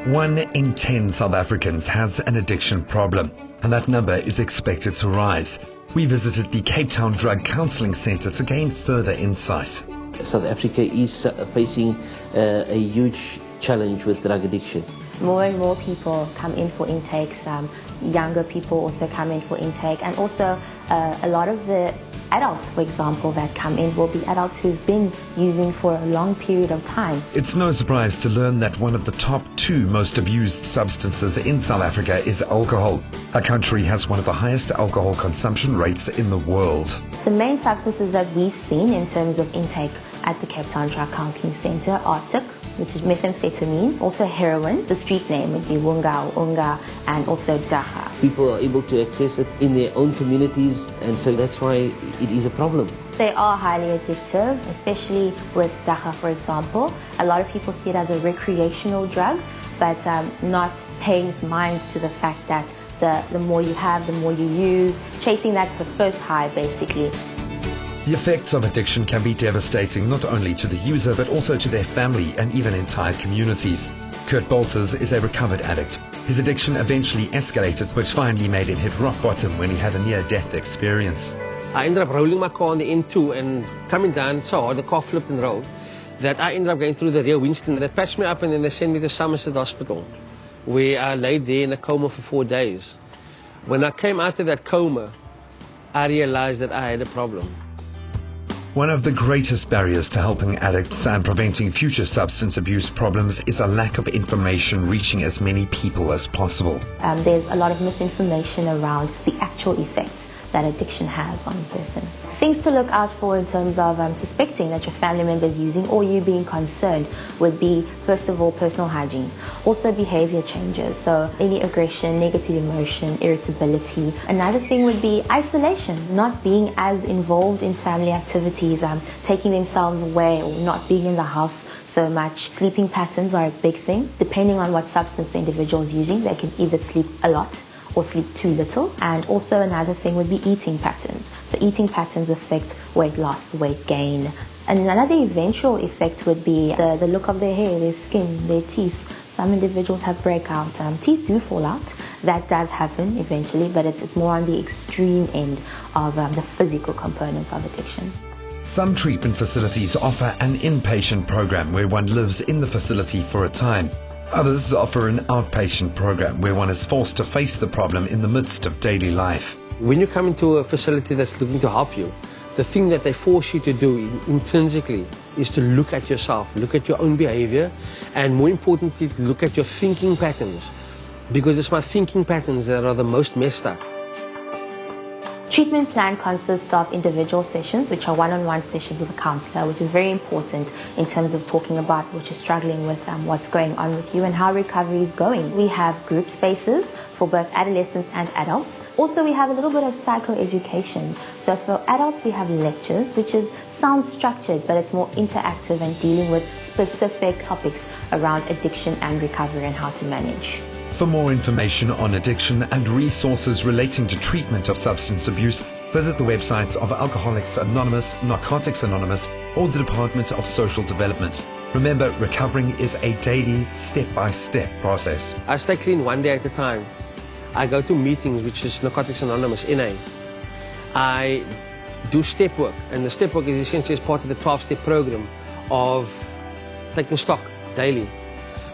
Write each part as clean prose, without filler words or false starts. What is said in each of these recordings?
1 in 10 South Africans has an addiction problem, and that number is expected to rise. We visited the Cape Town Drug Counselling Centre to gain further insight. South Africa is facing a huge challenge with drug addiction. More and more people come in for intakes, younger people also come in for intake, and also a lot of the adults, for example, that come in will be adults who've been using for a long period of time. It's no surprise to learn that one of the top 2 most abused substances in South Africa is alcohol. Our country has one of the highest alcohol consumption rates in the world. The main substances that we've seen in terms of intake at the Cape Town Drug Counselling Centre are TIC, which is methamphetamine, also heroin, the street name would be Wunga or Unga, and also Dacha. People are able to access it in their own communities, and so that's why it is a problem. They are highly addictive, especially with Dacha, for example. A lot of people see it as a recreational drug, but not paying mind to the fact that the more you have, the more you use, chasing that the first high, basically. The effects of addiction can be devastating not only to the user but also to their family and even entire communities. Kurt Bolters is a recovered addict. His addiction eventually escalated, which finally made him hit rock bottom when he had a near-death experience. I ended up rolling my car on the N2 and coming down so hard, the car flipped and rolled, that I ended up going through the rear windscreen. They patched me up and then they sent me to Somerset Hospital, where I laid there in a coma for 4 days. When I came out of that coma, I realized that I had a problem. One of the greatest barriers to helping addicts and preventing future substance abuse problems is a lack of information reaching as many people as possible. There's a lot of misinformation around the actual effects that addiction has on a person. Things to look out for in terms of suspecting that your family member is using or you being concerned would be, first of all, personal hygiene. Also behavior changes, so any aggression, negative emotion, irritability. Another thing would be isolation, not being as involved in family activities, taking themselves away or not being in the house so much. Sleeping patterns are a big thing. Depending on what substance the individual is using, they can either sleep a lot or sleep too little. And also another thing would be eating patterns. So eating patterns affect weight loss, weight gain. And another eventual effect would be the look of their hair, their skin, their teeth. Some individuals have breakout. Teeth do fall out. That does happen eventually, but it's more on the extreme end of the physical components of addiction. Some treatment facilities offer an inpatient program where one lives in the facility for a time. Others offer an outpatient program where one is forced to face the problem in the midst of daily life. When you come into a facility that's looking to help you, the thing that they force you to do intrinsically is to look at yourself, look at your own behavior, and more importantly, look at your thinking patterns. Because it's my thinking patterns that are the most messed up. Treatment plan consists of individual sessions, which are one-on-one sessions with a counselor, which is very important in terms of talking about what you're struggling with, what's going on with you and how recovery is going. We have group spaces for both adolescents and adults. Also, we have a little bit of psychoeducation. So for adults, we have lectures, which sounds structured, but it's more interactive and dealing with specific topics around addiction and recovery and how to manage. For more information on addiction and resources relating to treatment of substance abuse, visit the websites of Alcoholics Anonymous, Narcotics Anonymous, or the Department of Social Development. Remember, recovering is a daily, step-by-step process. I stay clean 1 day at a time. I go to meetings, which is Narcotics Anonymous, NA. I do step work, and the step work is essentially as part of the 12-step program of taking stock daily.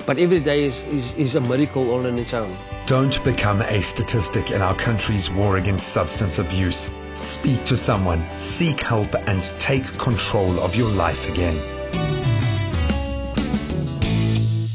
But every day is a miracle all on its own. Don't become a statistic in our country's war against substance abuse. Speak to someone, seek help, and take control of your life again.